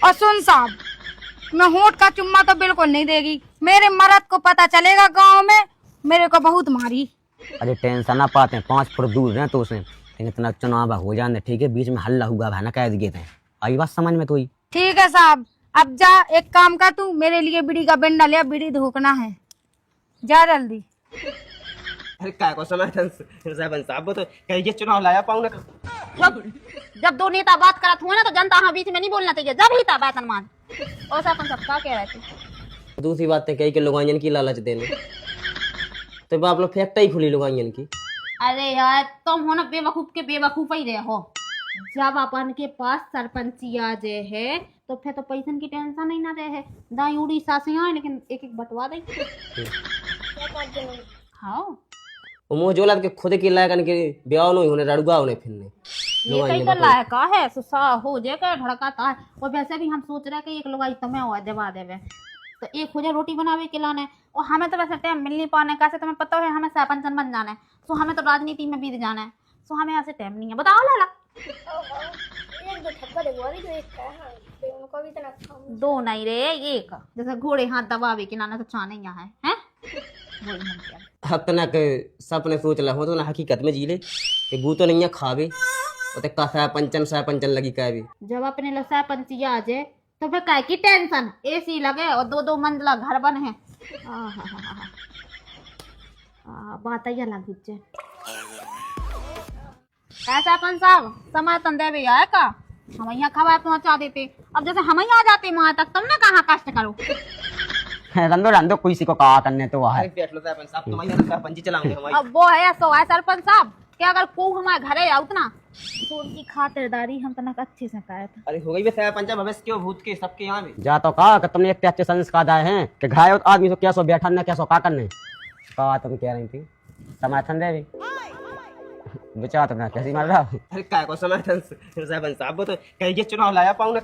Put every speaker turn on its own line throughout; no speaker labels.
और सुन साहब, मैं होंठ का चुम्मा तो बिल्कुल नहीं देगी। मेरे मर्द को पता चलेगा गांव में, मेरे को बहुत मारी।
अरे टेंशन ना पाते हैं, 5 फुट दूर है तो उसने इतना चुनाव हो जाने, ठीक है, बीच में हल्ला हुआ है ना, कह दिए थे। आई बात समझ में तो ही।
ठीक है साहब, अब जा एक काम कर, तू मेरे लिए बीड़ी का बिंडा ले, बीड़ी धोकना है, जा जल्दी।
अरे काय को समाधान साहब, वो तो कहीं चुनाव लाया पाऊँ ना।
जब दो नेता बात करत हुए ना तो जनता हाँ बीच में नहीं बोलना चाहिए, जब ही था बात अनुमान। और सरपंच साहब क्या कह रहे थे?
दूसरी बात है कही के लोगाइन की लालच देने, तो आप लोग फैक्ट्री खुली लोगाइन की।
अरे यार तुम हो ना बेवकूफ के बेवकूफ ही रहे हो। जब अपन के पास सरपंची आ जाए है तो फिर तो पैसन की टेंशन नहीं ना रहे। दाई उड़ी सासें आए लेकिन एक एक बटवा दे। हाँ
वो मुँह जोला के खुद की लायक के ब्याह नहीं होने, रड़ुआ होने फिरने।
ये कहीं तो लायक है सुसा हो जाए का धड़काता है। और वैसे भी हम सोच रहे कि एक लोग तुम्हें हुआ दबा देवे तो एक हो जाए रोटी बनावे के लाने। और हमें तो वैसे टाइम मिल नहीं पाने का, तुम्हें पता है हमें सरपंचन बन जाना है, तो हमें तो राजनीति में बीत जाना है, तो हमें ऐसे टाइम नहीं है। बताओ लाला। दो नहीं रे, एक जैसे घोड़े हाथ दबावे के लाना तो चाने यहाँ है।
अब तो ना सपने सोच ला हो तो ना हकीकत में जी ले कि बू तो नहीं है खावे और ते का पंचन लगी का भी।
जब अपने लोग सरपंची आ जाए तो फिर काय की टेंशन, एसी लगे और 2-2 मंजिला घर बने हैं। बात ही अलग है। सरपंच साहब समय तंदे भी आए का, हम यहाँ खबर पहुँचा देते। अब जैसे हम ही आ जाते वहां तक, तुमने कहाँ कष्ट करो।
रंदो रंदो किसी को कहा करने तो वह है।
अब वो है सो है सरपंच साहब कि अगर को हमारे घरे आओ ना तो उनकी खातिरदारी हम तनक अच्छे से करे थे।
अरे हो गई भी सरपंच भविष्य के भूत के सबके यहाँ में
जा तो कहा कि तुमने एक अच्छे संस्कार आए हैं कि घायल आदमी को क्या सो बैठा ने क्या सो का करने कहा तुम कह रही थी समर्थन दे भी बचा तुमने कैसी मार रहा।
अरे काय को समर्थन सरपंच साहब, वो तो कहीं चुनाव लाया पाऊँ ना।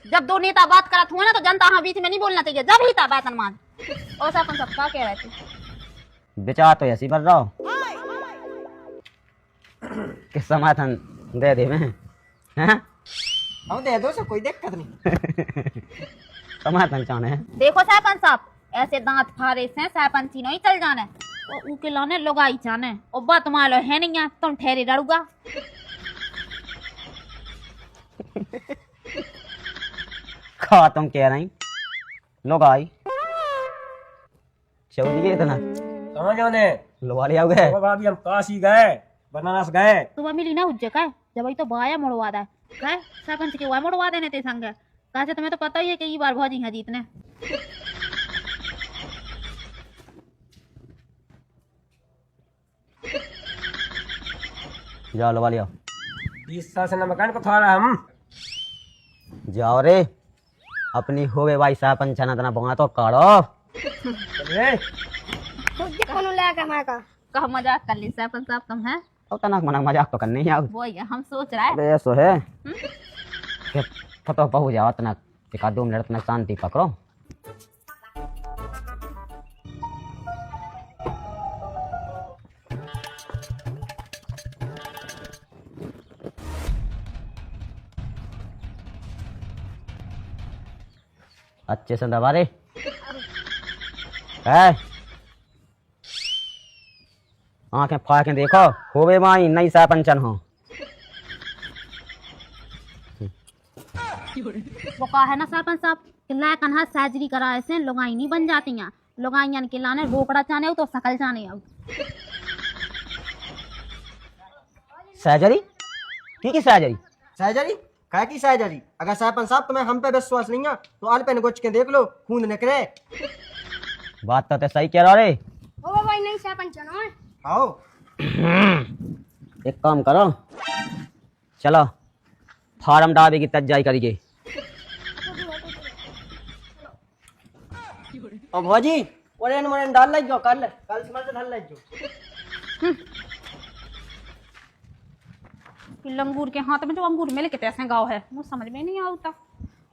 जब दो नेता बात करत हुए ना तो जनता हाँ बीच में नहीं बोलना चाहिए, जब ही था बात अनुमान। और सरपंच साहब क्या कह रहे थे?
बेचा तो ऐसी कर रहा कि समर्थन दे दे मैं
हम दे दो, कोई दिक्कत नहीं।
समर्थन चाहने
देखो सरपंच साहब, ऐसे दांत फारे से सरपंची नहीं चल जाने और उके लाने लोगाई जाने। और बात मान लो है नहीं है, तुम ठहरे डरूगा।
खा तुम कह रही लोग आई चौधरी इतना
कहाँ जाने
लोहारी आ गए।
अभी हम काशी गए, बनारस गए।
तू मिली ना उज्जै का जब तो बाया मुड़वा दा है सरपंच के हुआ मुड़वा देने ते संग कहा से तुम्हें तो पता ही है कि ये बार भौजी है जीतने।
जाओ लोग आओ
20 साल से न मकान को थारा हम
जाओ रे अपनी हो गए भाई साहब पंचाना तना बंगा तो काढ़ो
कहा मजाक कर ली सरपंच साहब तुम है
तो तना मना मजाक तो करने ही आओ।
वो है हम सोच रहा है।
अरे ऐसो है कि फतो पहुंच जाओ तना एक 2 मिनट तना शांति पकड़ो। अच्छे से दबा रे आंखें फाड़ के देखो होवे माई नई सरपंचन हो।
वो कहा है ना सरपंच साहब कि लायक अनहा सर्जरी कराए से लोगाई नहीं बन जाती हैं, लोगाई के लाने रोकड़ा चाने तो सकल जाने आओ।
सर्जरी की सर्जरी
सर्जरी काय की सर्जरी? अगर सरपंच साहब तुम्हें हम पे विश्वास नहीं है तो आल पे नगोच के देख लो, खून निकले।
बात तो सही कह रहा रे।
ओ भाई नहीं सरपंच ना
आओ
एक काम करो चलो फार्म डाबे की तज्जाई करिए।
और भौजी ओरेन मोरेन डाल लग जाओ, कल समझ ढल लग जाओ।
लंगूर के हाथ में जो अंगूर मिल के तैसे गाँव है मुझे समझ में नहीं आता।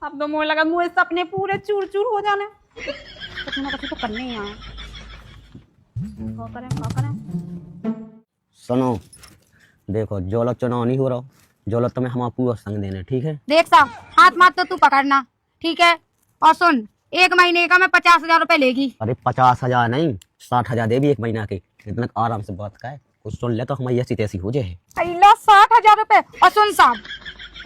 अब तो मुझे लगा मुझे सपने पूरे चूर चूर हो जाने, कुछ ना कुछ तो करने ही आए। क्या करें
सुनो देखो जो लोग चुनाव नहीं हो रहा जो लो तुम्हें हमारा पूरा संग देने, ठीक है?
देख साहब, हाथ मात तो तू पकड़ना, ठीक है? और सुन, 1 महीने का मैं 50,000 रुपए लेगी।
अरे 50,000 नहीं, 60,000 दे भी 1 महीना के। इतना आराम से बात का है, कुछ सुन ले तो हमारी ऐसी तैसी हो जाए।
60,000 रुपए। और सुन साहब,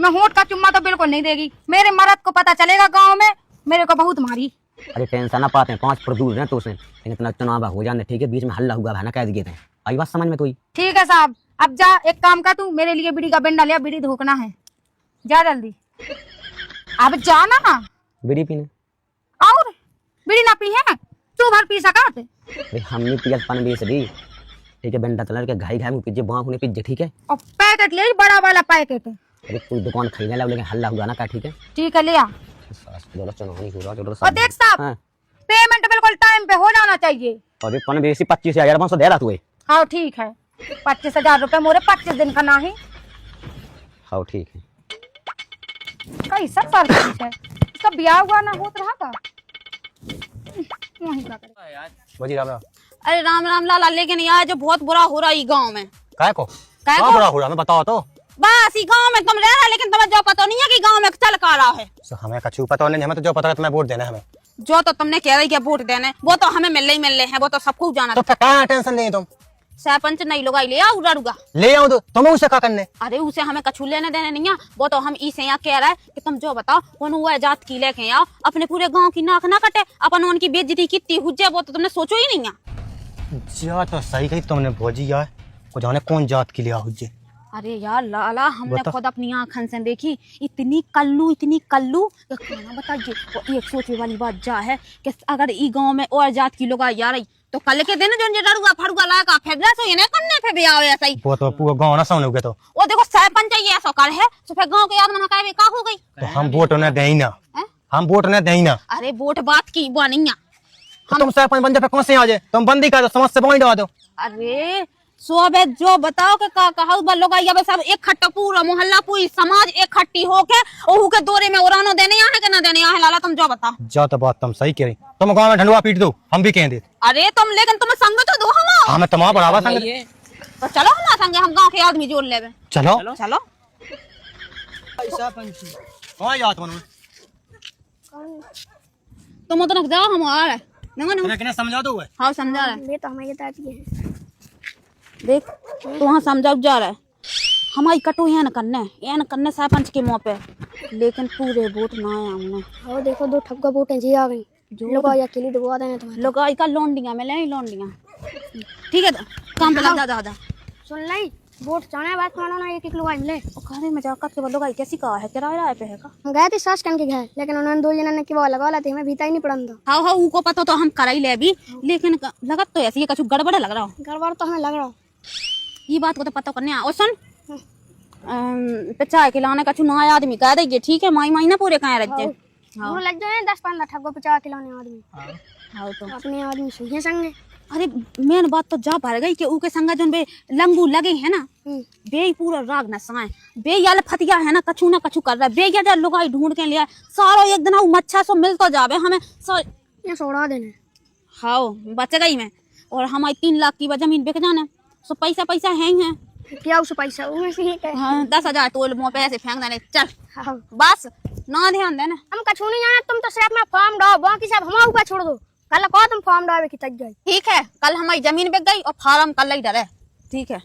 मैं होठ का चुम्मा तो बिल्कुल नहीं देगी। मेरे मर्द को पता चलेगा गाँव में, मेरे को बहुत मारी।
अरे टेंशन ना पाते हैं, 5 फुट दूर है तो उसे, लेकिन इतना चुनाव हो जाने, ठीक है? बीच में हल्ला हुआ है ना, कह दिए थे। आई बात समझ में कोई?
ठीक है साहब, अब जा, एक काम कर तू, मेरे लिए बीड़ी का बिंडा लिया, बीड़ी धोकना है, जा जल्दी। अब जाना ना।
बीड़ी पीने?
और बीड़ी ना पी है तू, भर पी सका?
अरे हम नहीं पिया पन बीस दी, ठीक है? बंडा तलर के घाई घाई में पीजे, बाँख उन्हें पीजे, ठीक है?
और पैकेट ले, बड़ा वाला पैकेट।
अरे कोई दुकान खरीदने लगा, लेकिन हल्ला हुआ ना का, ठीक है?
ठीक है, ले आ। और देख साहब,
हाँ।
पेमेंट बिल्कुल टाइम पे हो जाना चाहिए।
अरे पन बेसी 25,500 दे रहा तू?
हाँ ठीक है, 25,000 रुपए मोरे 25 दिन का नहीं।
हाँ ठीक है।
कैसा सर्विस है इसका, ब्याह हुआ ना होत रहा था।
बोली राम राम।
अरे राम राम लाला, लेकिन यार जो बहुत बुरा हो रहा है गाँव में।
काय को?
काय को?
बुरा हो रहा, मैं बताओ तो।
बस ई गाँव में तुम रह रहे, लेकिन तुम्हें जो पता नहीं है कि गाँव में चल का रहा है।
हमें कछु पता नहीं, हमें तो जो पता है तुम्हें वोट देना है हमें।
जो तो तुमने कह रही है वोट देने, वो तो हमें मिलने हैं, वो तो सबको जाना।
तो क्या टेंशन नहीं तुम?
सरपंच नहीं लोग ले आओ, उड़ा
ले आओ तो तुम्हें उसे क्या करने?
अरे उसे हमें कछु लेने देने नहीं है, वो तो हम इसे यहाँ कह रहा है कि तुम जो बताओ कौन हुआ जात की लेके आओ, अपने पूरे गांव की नाक ना कटे, अपन उनकी बेइज्जती कितनी हुज्जे वो तो तुमने सोचो ही नहीं है।
जा तो सही कही तुमने भोजी यार, को जाने कौन जात की लिया हुज्जे।
अरे यार लाला, हमने खुद अपनी आँखन से देखी, इतनी कल्लू कि खाना बताइए। और एक सोचने वाली बात जा है कि अगर ई गांव में और जात की लोग आ रही तो कल के दिन जो डरुआ फड़ुआ लाका फेडरा सो ये नहीं करने पे भी आवे ऐसा ही।
वो तो पूरा गांव ना सामने हो गया तो।
वो देखो सरपंच ये ऐसा कर है तो फिर गांव के याद में का का हो गई।
तो हम वोट उन्हें दे ही ना, हम वोट उन्हें दे ही ना।
अरे वोट बात की वो नहीं है।
तो तुम सरपंच बन जाए कौन से आ जाए, तुम बंदी कर दो, समझ से पॉइंट दबा दो।
अरे सोबे जो बताओ के का कहा लोग आइए सब एक खट्टा पूरा मोहल्ला पूरी समाज एक खट्टी होके ओहू के दौरे में उड़ानो देने यहाँ है कि ना देने यहाँ है लाला, तुम जो बताओ।
जा तो बात तुम सही कह रही, तुम गांव में ढंडुआ पीट दो, हम भी कह दे।
अरे तुम लेकिन तुम संग तो दो हम।
हाँ मैं तुम्हारा बढ़ावा संग।
तो चलो हमारा संग, हम गांव के आदमी जोड़ लेवे।
चलो
चलो
कौन जात बनू
तुम तो रख जाओ, हम आ रहे
तुम्हें समझा दो।
हाँ समझा रहे,
ये तो हमारे दादी है।
देख तो वहाँ समझा जा रहा है हमारी कटो एन करने सरपंच के मुँह पे, लेकिन पूरे वोट ना आए हमने।
और देखो 2 ठप्पा वोटें जी आ गई, लोग अकेली दबा देने तुम्हें।
लोग आई का लौंडिया में ले लौंडिया, ठीक है तो काम पे लग जा।
सुन लाई, वोट चाहने बात मानो ना, एक लोग मिले।
घरे में जाकर के लोग आई कैसी कहा है, किराया पे है का?
हम गए थे सास के घर, लेकिन उन्होंने 2 जनों ने की लगा ला थी, हमें भीता ही नहीं पड़न दो।
हाँ उनको पता तो हम करा ही ले भी, लेकिन लगत तो ऐसी कुछ गड़बड़ लग रहा हो।
गड़बड़ तो हमें लग रहा,
ये बात को तो पता करने और सुन चाय खिलाने का चुना आदमी कह देंगे, ठीक है? माई ना पूरे कहाँ रहते हैं।
वो लग जाए 10-15 ठप्पा 50 खिलाने आदमी।
हाँ तो
अपने आदमी सुइए संगे।
अरे मेन बात तो जा भर गई कि उके संग जन बे लंगू लगे है ना, बे पूरा राग न साए बे याल फतिया है ना, कछु ना कछु कर रहा बे या लुगाई ढूंढ के लिया सारो एक दिन मच्छा सो मिल तो जावे हमें
ये सोड़ा देने।
हाँ बच गई मैं, और हमारी 3 लाख की जमीन बिक जाने, सो पैसा है ही है।
क्या उस पैसा उनमें से ही है।
हाँ 10,000 तो मुँह पे ऐसे फेंक देने, चल
हाँ।
बस ना ध्यान देना।
हम कछु नहीं जाना, तुम तो सिर्फ अपना फॉर्म डालो, बाकी सब हमारे ऊपर छोड़ दो। कल को तुम फॉर्म डाले की तक गई,
ठीक है? कल हमारी जमीन बिक गई और फार्म कल ही डरे, ठीक है?